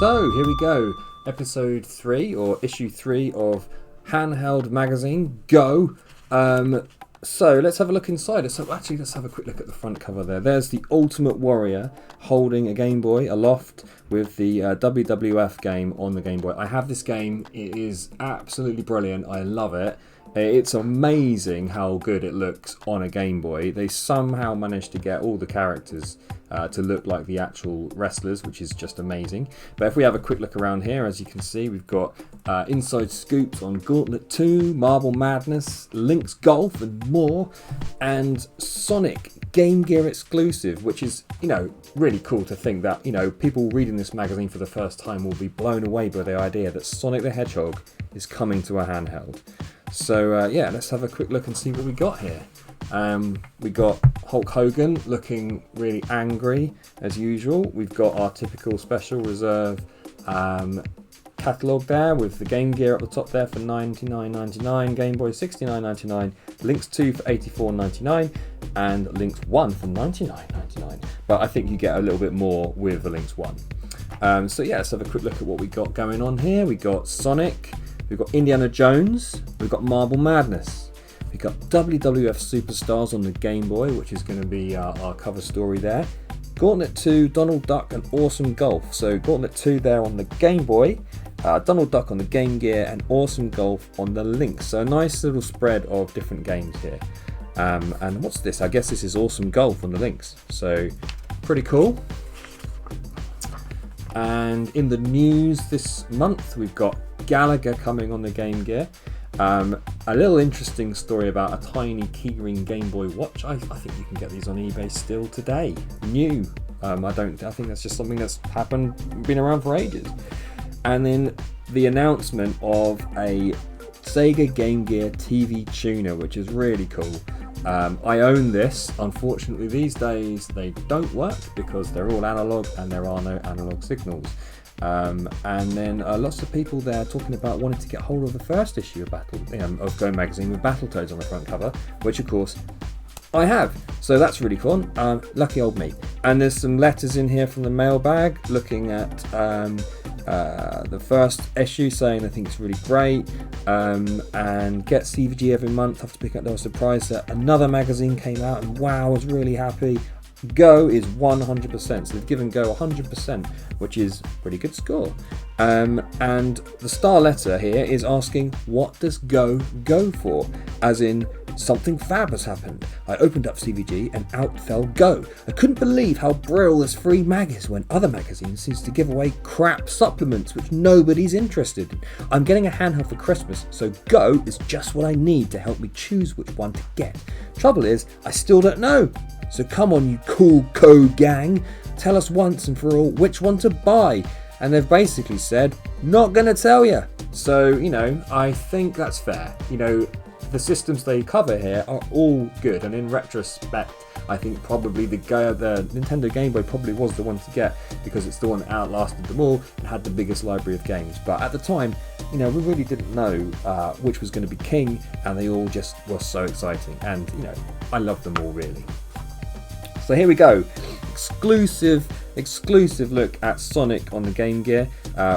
So here we go, episode 3 or issue 3 of Handheld magazine, Go. So let's have a look inside it. So actually let's have a quick look at the front cover there. There's the Ultimate Warrior holding a Game Boy aloft with the WWF game on the Game Boy. I have this game, it is absolutely brilliant, I love it. It's amazing how good it looks on a Game Boy. They somehow managed to get all the characters to look like the actual wrestlers, which is just amazing. But if we have a quick look around here, as you can see, we've got inside scoops on Gauntlet 2, Marble Madness, Lynx Golf and more, and Sonic Game Gear exclusive, which is, really cool to think that, people reading this magazine for the first time will be blown away by the idea that Sonic the Hedgehog is coming to a handheld. So yeah, let's have a quick look and see what we got here. We got Hulk Hogan looking really angry as usual. We've got our typical Special Reserve catalogue there with the Game Gear up the top there for $99.99, Game Boy $69.99, Lynx 2 for $84.99, and Lynx 1 for $99.99. But I think you get a little bit more with the Lynx 1. So yeah, let's have a quick look at what we got going on here. We got Sonic, we've got Indiana Jones, we've got Marble Madness, we've got WWF Superstars on the Game Boy, which is going to be our cover story there. Gauntlet 2, Donald Duck and Awesome Golf. So Gauntlet 2 there on the Game Boy, Donald Duck on the Game Gear, and Awesome Golf on the Lynx. So a nice little spread of different games here. And what's this? I guess this is Awesome Golf on the Lynx. So pretty cool. And in the news this month, we've got Gallagher coming on the Game Gear. A little interesting story about a tiny keyring Game Boy watch. I think you can get these on eBay still today, new. I think that's just something that's been around for ages. And then the announcement of a Sega Game Gear TV tuner, which is really cool. I own this. Unfortunately, these days they don't work because they're all analog and there are no analog signals. And then lots of people there talking about wanting to get hold of the first issue of Go magazine with Battletoads on the front cover, which of course I have. So that's really fun. Lucky old me. And there's some letters in here from the mailbag looking at the first issue, saying I think it's really great, and get CVG every month. I have to pick up. They were surprised that another magazine came out, and wow, I was really happy. Go is 100%, so they've given Go 100%, which is a pretty good score. And the star letter here is asking, what does Go for? As in, something fab has happened. I opened up CVG and out fell Go. I couldn't believe how brilliant this free mag is when other magazines seem to give away crap supplements which nobody's interested in. I'm getting a handheld for Christmas, so Go is just what I need to help me choose which one to get. Trouble is, I still don't know. So come on, you cool Co gang, tell us once and for all which one to buy. And they've basically said, not gonna tell you. So, I think that's fair. The systems they cover here are all good, and in retrospect, I think probably the Nintendo Game Boy probably was the one to get because it's the one that outlasted them all and had the biggest library of games. But at the time, we really didn't know which was going to be king, and they all just were so exciting. And I love them all really. So here we go, exclusive look at Sonic on the Game Gear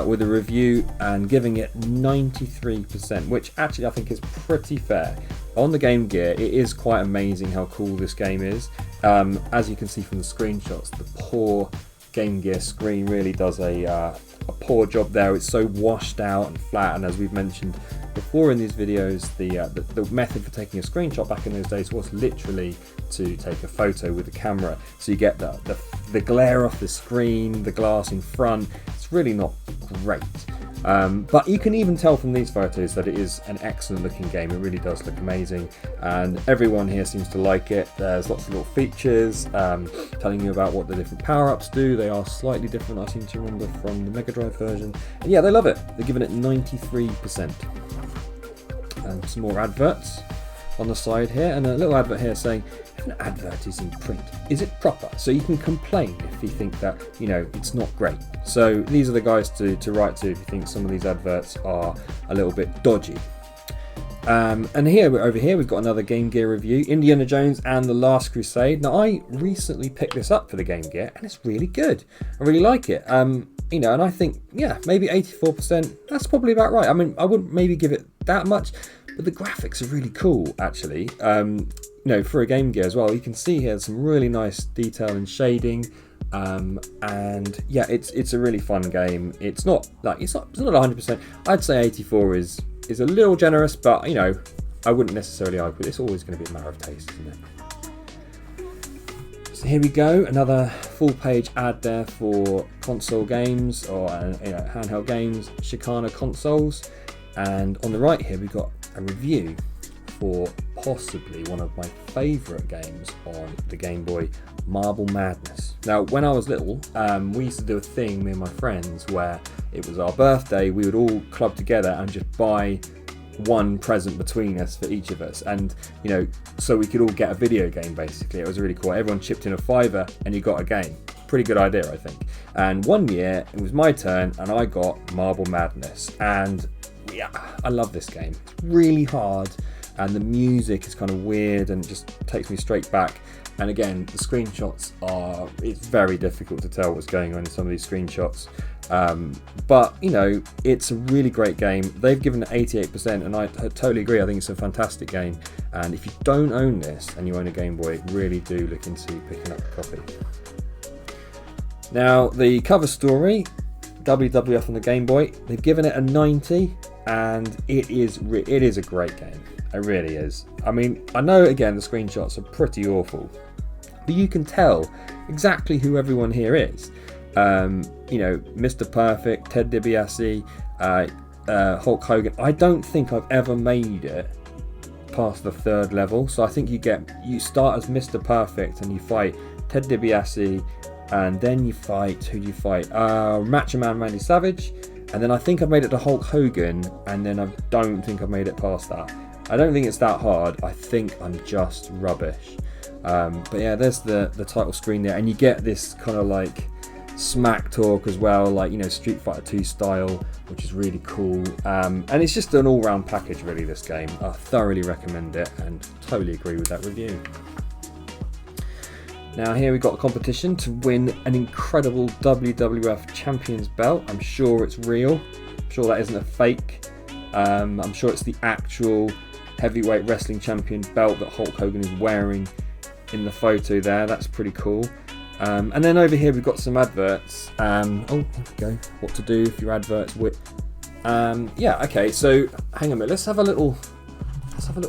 with a review and giving it 93%, which actually I think is pretty fair. On the Game Gear, it is quite amazing how cool this game is. As you can see from the screenshots, the poor Game Gear screen really does a poor job there. It's so washed out and flat, and as we've mentioned before in these videos, the method for taking a screenshot back in those days was literally to take a photo with the camera, so you get the glare off the screen, the glass in front. It's really not great, but you can even tell from these photos that it is an excellent looking game. It really does look amazing, and everyone here seems to like it. There's lots of little features telling you about what the different power-ups do. They are slightly different, I seem to remember, from the Mega Drive version, and yeah, they love it. They're giving it 93%. And some more adverts on the side here, and a little advert here saying, if an advert is in print, is it proper? So you can complain if you think that it's not great. So these are the guys to write to if you think some of these adverts are a little bit dodgy. And over here we've got another Game Gear review, Indiana Jones and the Last Crusade. Now I recently picked this up for the Game Gear and it's really good. I really like it. You know, and I think, yeah, maybe 84%, that's probably about right. I mean, I wouldn't maybe give it that much, but the graphics are really cool, actually. You know, for a Game Gear as well. You can see here some really nice detail and shading. And yeah, it's a really fun game. It's not 100%. I'd say 84 is a little generous, but you know, I wouldn't necessarily argue. It's always going to be a matter of taste, isn't it? So here we go, another full page ad there for console games or you know, handheld games, Chicana consoles. And on the right here we've got a review for possibly one of my favourite games on the Game Boy, Marble Madness. Now when I was little, we used to do a thing, me and my friends, where it was our birthday, we would all club together and just buy one present between us for each of us, and you know, so we could all get a video game. Basically, it was really cool. Everyone chipped in a £5 and you got a game. Pretty good idea, I think. And one year it was my turn and I got Marble Madness, and yeah, I love this game. It's really hard and the music is kind of weird and it just takes me straight back. And again, the screenshots it's very difficult to tell what's going on in some of these screenshots. But, you know, it's a really great game. They've given it 88%, and I totally agree. I think it's a fantastic game. And if you don't own this and you own a Game Boy, really do look into picking up a copy. Now, the cover story, WWF on the Game Boy, they've given it a 90, and it is a great game. It really is. I mean, I know, again, the screenshots are pretty awful, but you can tell exactly who everyone here is. You know, Mr. Perfect, Ted DiBiase, Hulk Hogan. I don't think I've ever made it past the 3rd level. So I think you start as Mr. Perfect and you fight Ted DiBiase, and then you fight, who do you fight? Macho Man Randy Savage, and then I think I've made it to Hulk Hogan, and then I don't think I've made it past that. I don't think it's that hard. I think I'm just rubbish. But yeah, there's the title screen there, and you get this kind of like smack talk as well, like, you know, Street Fighter 2 style, which is really cool. And it's just an all-round package, really, this game. I thoroughly recommend it and totally agree with that review. Now here we've got a competition to win an incredible WWF Champions belt. I'm sure it's real. I'm sure that isn't a fake. I'm sure it's the actual heavyweight wrestling champion belt that Hulk Hogan is wearing in the photo there. That's pretty cool. And then over here we've got some adverts. Oh, there we go. What to do if your adverts with. Yeah, okay. So hang on a minute. Let's have a little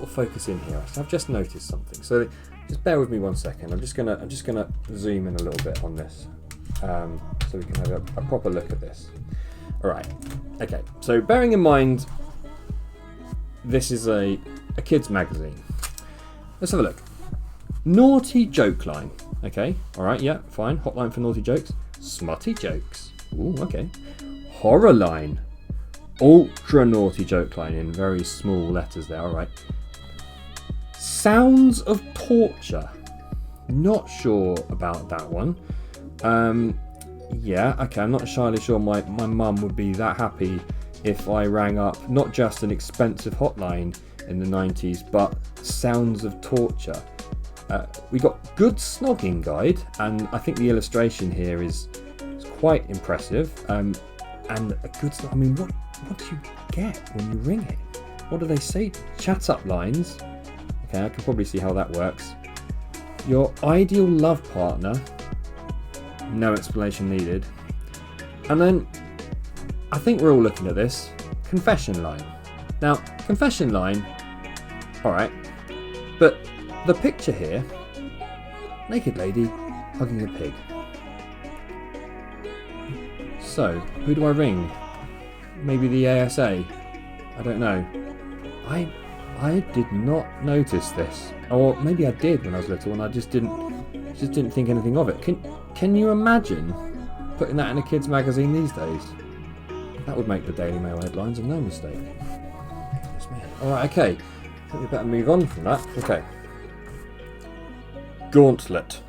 focus in here. I've just noticed something. So just bear with me 1 second. I'm just gonna zoom in a little bit on this, so we can have a proper look at this. All right. Okay. So bearing in mind, this is a kids magazine. Let's have a look. Naughty joke line. Okay, alright, yeah, fine. Hotline for naughty jokes. Smutty jokes. Ooh, okay. Horror line. Ultra naughty joke line in very small letters there, alright. Sounds of torture. Not sure about that one. Yeah, okay, I'm not entirely sure my mum would be that happy if I rang up not just an expensive hotline in the 90s, but sounds of torture. We got good snogging guide, and I think the illustration here is quite impressive. And a good, I mean, what do you get when you ring it? What do they say? Chat up lines. Okay, I can probably see how that works. Your ideal love partner. No explanation needed. And then, I think we're all looking at this. Confession line. Now, confession line, alright, but the picture here, naked lady hugging a pig. So, who do I ring? Maybe the ASA? I don't know. I did not notice this. Or maybe I did when I was little and I just didn't think anything of it. Can you imagine putting that in a kids magazine these days? That would make the Daily Mail headlines, and no mistake. Alright, okay. I think we better move on from that. Okay. Gauntlet.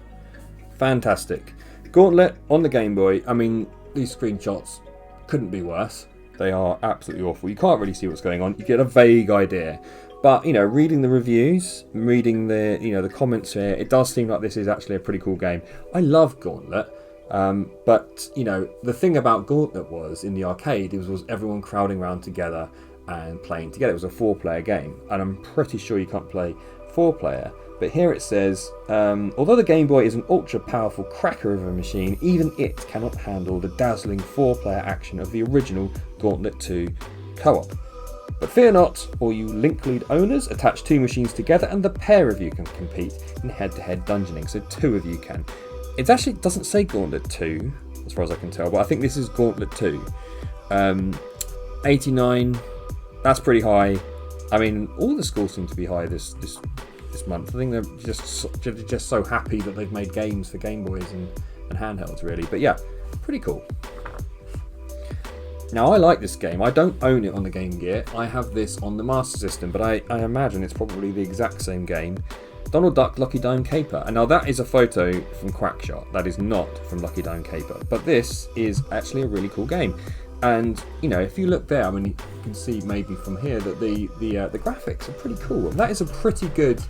Fantastic. Gauntlet on the Game Boy. I mean, these screenshots couldn't be worse. They are absolutely awful. You can't really see what's going on. You get a vague idea. But reading the reviews, reading the the comments here, it does seem like this is actually a pretty cool game. I love Gauntlet. But the thing about Gauntlet was in the arcade was everyone crowding around together and playing together. It was a 4-player game, and I'm pretty sure you can't play 4-player. But here it says, although the Game Boy is an ultra-powerful cracker of a machine, even it cannot handle the dazzling 4-player action of the original Gauntlet 2 co-op. But fear not, all you Link Lead owners, attach 2 machines together and the pair of you can compete in head-to-head dungeoning, so 2 of you can. It actually doesn't say Gauntlet 2, as far as I can tell, but I think this is Gauntlet 2. 89, that's pretty high. I mean, all the scores seem to be high this month. I think they're just so happy that they've made games for Game Boys and handhelds, really. But yeah, pretty cool. Now, I like this game. I don't own it on the Game Gear. I have this on the Master System, but I imagine it's probably the exact same game. Donald Duck Lucky Dime Caper. And now that is a photo from Quackshot. That is not from Lucky Dime Caper. But this is actually a really cool game. And if you look there, I mean, you can see maybe from here that the graphics are pretty cool. That is a pretty good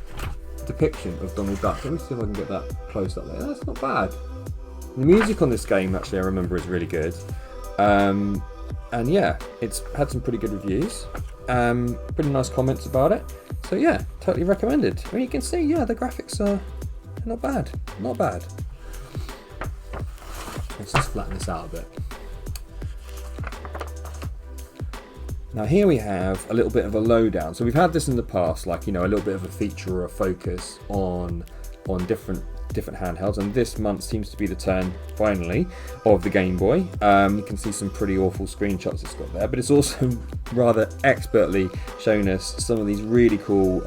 depiction of Donald Duck. Let me see if I can get that close up there. That's not bad. The music on this game, actually, I remember, is really good. And yeah, it's had some pretty good reviews. Pretty nice comments about it. So yeah, totally recommended. I mean, you can see, yeah, the graphics are not bad. Not bad. Let's just flatten this out a bit. Now here we have a little bit of a lowdown. So we've had this in the past, like a little bit of a feature or a focus on different handhelds, and this month seems to be the turn, finally, of the Game Boy. You can see some pretty awful screenshots it's got there, but it's also rather expertly shown us some of these really cool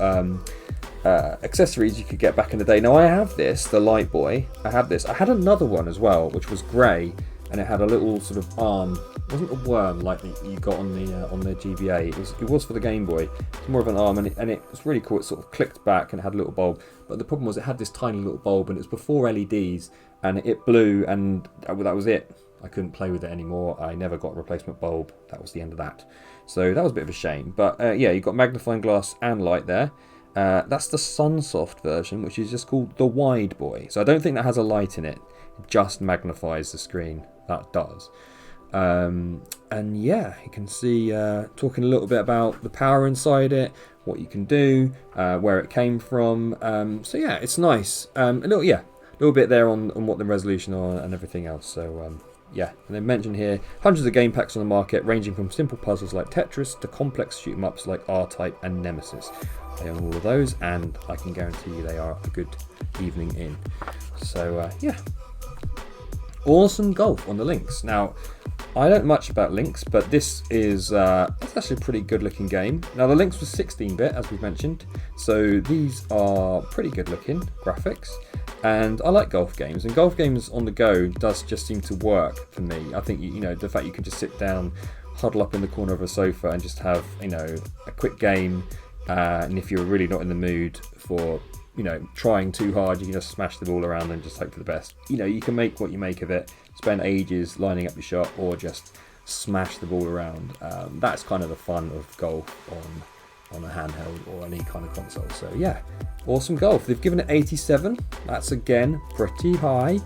accessories you could get back in the day. Now I have this, the Light Boy. I have this. I had another one as well, which was grey, and it had a little sort of arm. It wasn't a worm like you got on the GBA. It was for the Game Boy. It's more of an arm, and it was really cool. It sort of clicked back and it had a little bulb. But the problem was it had this tiny little bulb, and it was before LEDs, and it blew, and that was it. I couldn't play with it anymore. I never got a replacement bulb. That was the end of that. So that was a bit of a shame. But yeah, you've got magnifying glass and light there. That's the Sunsoft version, which is just called the Wide Boy. So I don't think that has a light in it. It just magnifies the screen. That does. And yeah, you can see talking a little bit about the power inside it, what you can do, where it came from. So yeah, it's nice. A little bit there on what the resolution are and everything else. So yeah, and they mention here hundreds of game packs on the market, ranging from simple puzzles like Tetris to complex shoot 'em ups like R-Type and Nemesis. I own all of those, and I can guarantee you they are a good evening in. So yeah. Awesome golf on the Lynx. Now, I don't know much about Lynx, but this is that's actually a pretty good looking game. Now the Lynx was 16-bit, as we've mentioned, so these are pretty good looking graphics, and I like golf games, and golf games on the go does just seem to work for me. I think the fact you can just sit down, huddle up in the corner of a sofa and just have a quick game, and if you're really not in the mood for trying too hard, you can just smash the ball around and just hope for the best. You can make what you make of it, spend ages lining up your shot, or just smash the ball around. That's kind of the fun of golf on a handheld or any kind of console. So yeah, awesome golf. They've given it 87. That's again pretty high.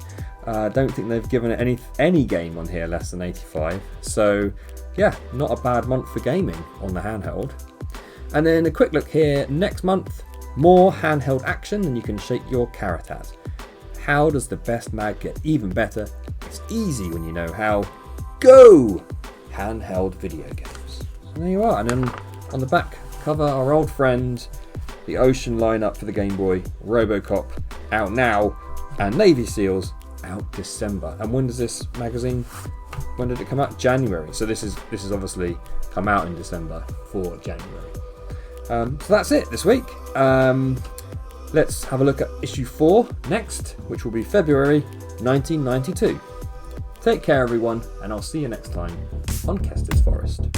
Don't think they've given it any game on here less than 85. So yeah, not a bad month for gaming on the handheld. And then a quick look here, next month, more handheld action than you can shake your carrot at. How does the best mag get even better? It's easy when you know how. Go! Handheld video games. So there you are. And then on the back cover, our old friend, the Ocean lineup for the Game Boy, Robocop out now, and Navy SEALs out December. And when does this magazine? When did it come out? January. So this is obviously come out in December for January. So that's it this week. Let's have a look at issue 4 next, which will be February 1992. Take care, everyone, and I'll see you next time on Kester's Forest.